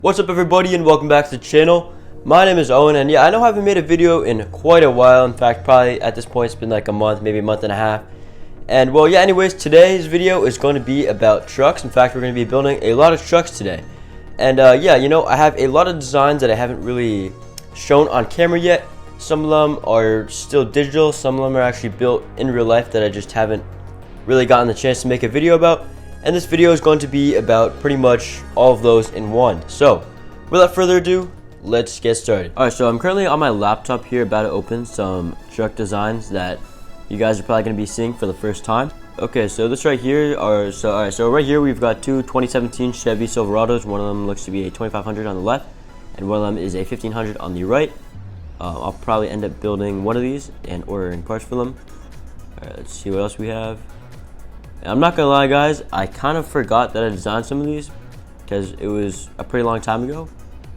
What's up everybody and welcome back to the channel. My name is Owen, and yeah, I know I haven't made a video in quite a while. In fact, probably at this point it's been like a month, maybe a month and a half. And well, yeah, anyways, today's video is going to be about trucks. In fact, we're going to be building a lot of trucks today. And yeah, you know, I have a lot of designs that I haven't really shown on camera yet. Some of them are still digital, some of them are actually built in real life that I just haven't really gotten the chance to make a video about. And this video is going to be about pretty much all of those in one. So, without further ado, let's get started. Alright, so I'm currently on my laptop here about to open some truck designs that you guys are probably going to be seeing for the first time. Okay, so this right here are, so right here we've got two 2017 Chevy Silverados. One of them looks to be a 2500 on the left, and one of them is a 1500 on the right. I'll probably end up building one of these and ordering parts for them. Alright, let's see what else we have. I'm not gonna lie guys, I kind of forgot that I designed some of these because it was a pretty long time ago.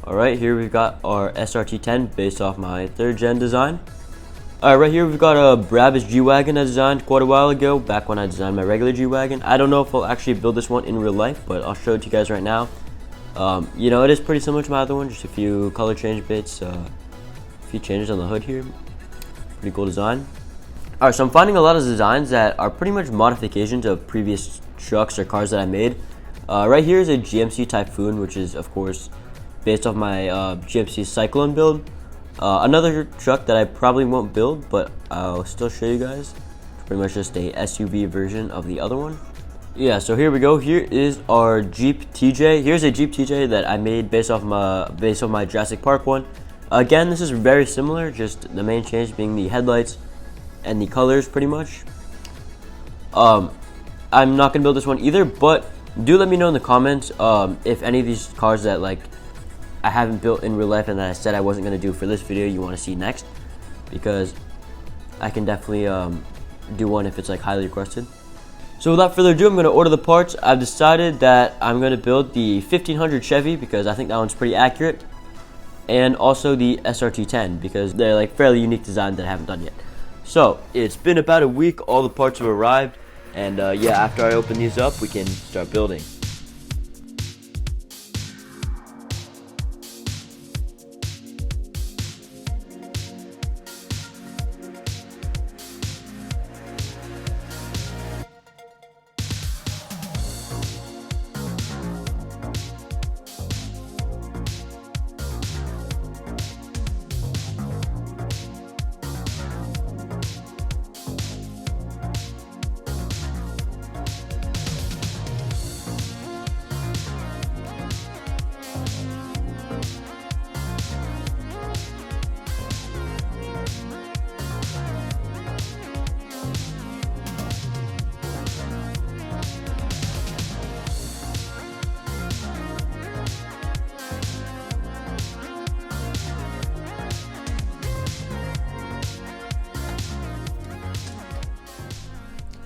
Alright, here we've got our SRT10 based off my 3rd gen design. Alright, right here we've got a Mercedes G Wagon I designed quite a while ago, back when I designed my regular G Wagon. I don't know if I'll actually build this one in real life, but I'll show it to you guys right now. You know, it is pretty similar to my other one, just a few color change bits, a few changes on the hood here. Pretty cool design. Alright, so I'm finding a lot of designs that are pretty much modifications of previous trucks or cars that I made. Right here is a GMC Typhoon, which is of course based off my GMC Cyclone build. Another truck that I probably won't build, but I'll still show you guys. It's pretty much just a SUV version of the other one. Yeah, so here we go. Here is our Jeep TJ. Here's a Jeep TJ that I made based off my Jurassic Park one. Again, this is very similar, just the main change being the headlights and the colors pretty much. I'm not gonna build this one either, but do let me know in the comments if any of these cars that like I haven't built in real life and that I said I wasn't gonna do for this video you want to see next, because I can definitely do one if it's like highly requested. So without further ado, I'm gonna order the parts. I've decided that I'm gonna build the 1500 Chevy because I think that one's pretty accurate, and also the SRT10 because they're like fairly unique designs that I haven't done yet. So it's been about a week, all the parts have arrived, and yeah, after I open these up we can start building.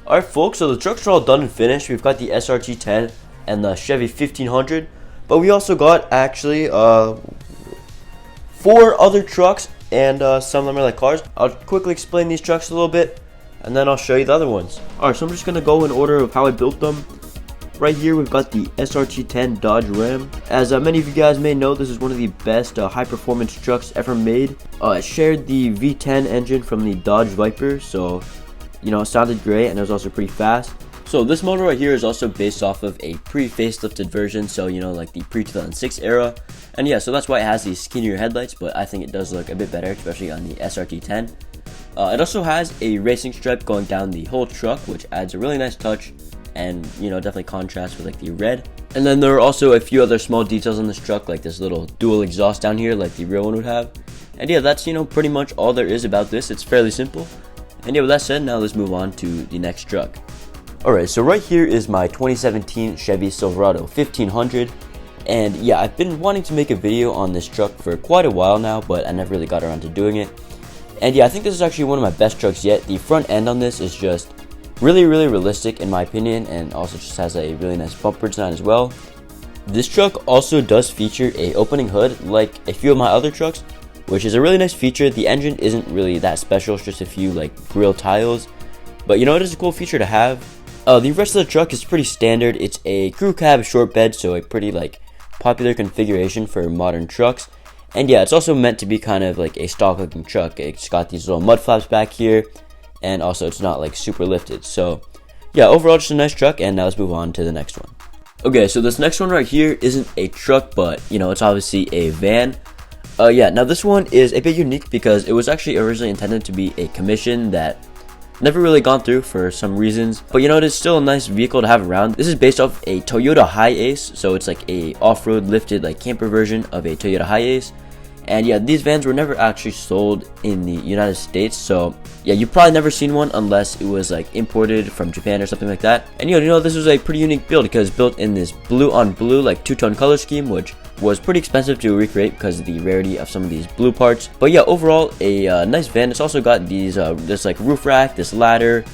Alright folks, so the trucks are all done and finished. We've got the SRT10 and the Chevy 1500, but we also got actually 4 other trucks, and some of them are like cars. I'll quickly explain these trucks a little bit and then I'll show you the other ones. Alright, so I'm just gonna go in order of how I built them. Right here we've got the SRT10 Dodge Ram. As many of you guys may know, this is one of the best high performance trucks ever made. It shared the V10 engine from the Dodge Viper, so you know, it sounded great and it was also pretty fast. So this model right here is also based off of a pre-facelifted version, so you know, like the pre-2006 era. And yeah, so that's why it has these skinnier headlights, but I think it does look a bit better, especially on the SRT10. It also has a racing stripe going down the whole truck, which adds a really nice touch and, you know, definitely contrasts with like the red. And then there are also a few other small details on this truck, like this little dual exhaust down here like the real one would have. And yeah, that's, you know, pretty much all there is about this. It's fairly simple. And yeah, with that said, now let's move on to the next truck. Alright, so right here is my 2017 Chevy Silverado 1500. And yeah, I've been wanting to make a video on this truck for quite a while now, but I never really got around to doing it. And yeah, I think this is actually one of my best trucks yet. The front end on this is just really realistic in my opinion, and also just has a really nice bumper design as well. This truck also does feature a opening hood like a few of my other trucks, which is a really nice feature. The engine isn't really that special, it's just a few like grill tiles, but you know, it is a cool feature to have. The rest of the truck is pretty standard. It's a crew cab short bed, so a pretty like popular configuration for modern trucks. And yeah, it's also meant to be kind of like a stock looking truck. It's got these little mud flaps back here, and also it's not like super lifted. So yeah, overall just a nice truck. And now let's move on to the next one. Okay, so this next one right here isn't a truck, but you know, it's obviously a van. Yeah, now this one is a bit unique because it was actually originally intended to be a commission that never really gone through for some reasons, but you know, it is still a nice vehicle to have around. This is based off a Toyota HiAce, so it's like a off-road lifted like camper version of a Toyota HiAce. And yeah, these vans were never actually sold in the United States, so yeah, you've probably never seen one unless it was like imported from Japan or something like that. And you know, this was a pretty unique build because built in this blue on blue like two-tone color scheme, which was pretty expensive to recreate because of the rarity of some of these blue parts. But yeah, overall a nice van. It's also got these this like roof rack, this ladder,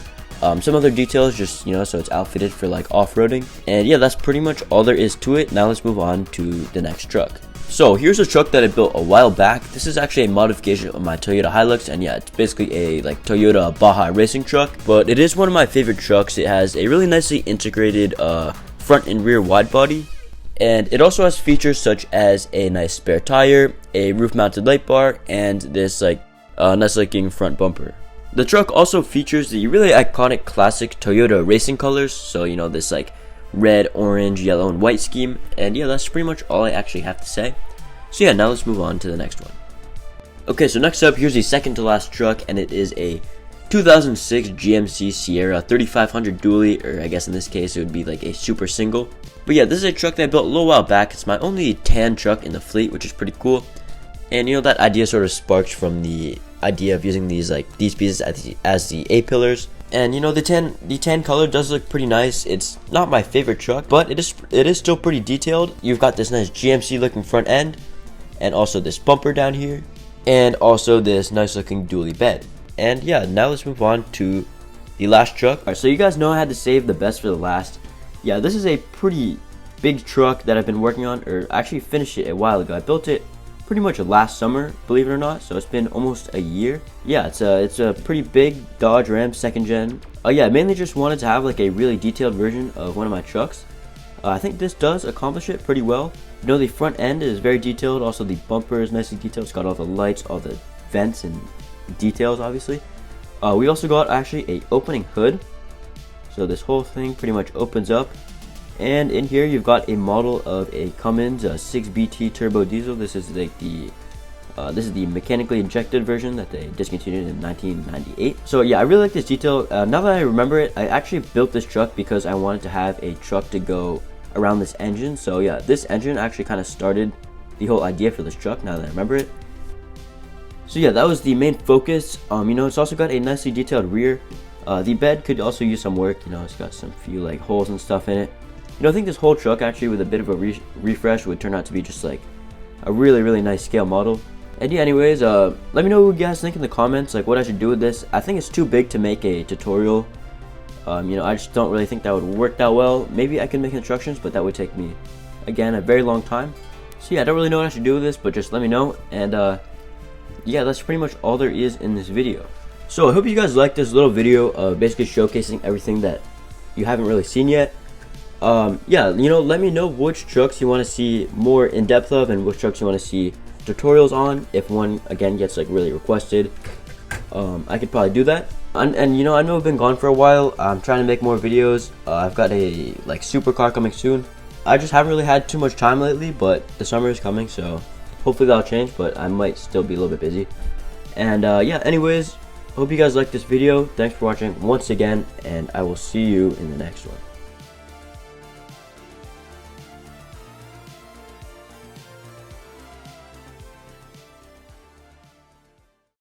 some other details, just you know, so it's outfitted for like off-roading. And yeah, that's pretty much all there is to it. Now let's move on to the next truck. So here's a truck that I built a while back. This is actually a modification of my Toyota Hilux, and yeah, it's basically a like Toyota Baja racing truck, but it is one of my favorite trucks. It has a really nicely integrated front and rear wide body, and it also has features such as a nice spare tire, a roof mounted light bar, and this like nice looking front bumper. The truck also features the really iconic classic Toyota racing colors, so you know, this like red, orange, yellow, and white scheme. And yeah, that's pretty much all I actually have to say. So yeah, now let's move on to the next one. Okay, so next up, here's the second to last truck, and it is a 2006 GMC Sierra 3500 dually, or I guess in this case it would be like a super single. But yeah, this is a truck that I built a little while back. It's my only tan truck in the fleet, which is pretty cool. And you know, that idea sort of sparked from the idea of using these pieces as the A-pillars. And you know, the tan color does look pretty nice. It's not my favorite truck, but it is still pretty detailed. You've got this nice GMC looking front end, and also this bumper down here, and also this nice looking dually bed. And yeah, now let's move on to the last truck. Alright, so you guys know I had to save the best for the last. Yeah, this is a pretty big truck that I've been working on, or actually finished it a while ago. I built it pretty much last summer, believe it or not, so it's been almost a year. Yeah, it's a pretty big Dodge Ram 2nd gen. Yeah, I mainly just wanted to have like a really detailed version of one of my trucks. I think this does accomplish it pretty well. You know, the front end is very detailed, also the bumper is nicely detailed. It's got all the lights, all the vents and details, obviously. We also got actually a opening hood, so this whole thing pretty much opens up. And in here you've got a model of a Cummins 6BT turbo diesel. This is like the mechanically injected version that they discontinued in 1998. So yeah, I really like this detail. Now that I remember it, I actually built this truck because I wanted to have a truck to go around this engine. So yeah, this engine actually kind of started the whole idea for this truck, now that I remember it. So yeah, that was the main focus. You know, it's also got a nicely detailed rear. The bed could also use some work. You know, it's got some few like holes and stuff in it. You know, I think this whole truck actually with a bit of a refresh would turn out to be just like a really nice scale model. And yeah, anyways, let me know what you guys think in the comments, like what I should do with this. I think it's too big to make a tutorial. You know, I just don't really think that would work that well. Maybe I can make instructions, but that would take me, again, a very long time. So yeah, I don't really know what I should do with this, but just let me know. And yeah, that's pretty much all there is in this video. So I hope you guys liked this little video of basically showcasing everything that you haven't really seen yet. Yeah, you know, let me know which trucks you want to see more in depth of and which trucks you want to see tutorials on. If one again gets like really requested, I could probably do that. And you know, I know I've been gone for a while. I'm trying to make more videos. I've got a like supercar coming soon. I just haven't really had too much time lately, but the summer is coming, so hopefully that'll change, but I might still be a little bit busy. And yeah, anyways, hope you guys liked this video. Thanks for watching once again, and I will see you in the next one.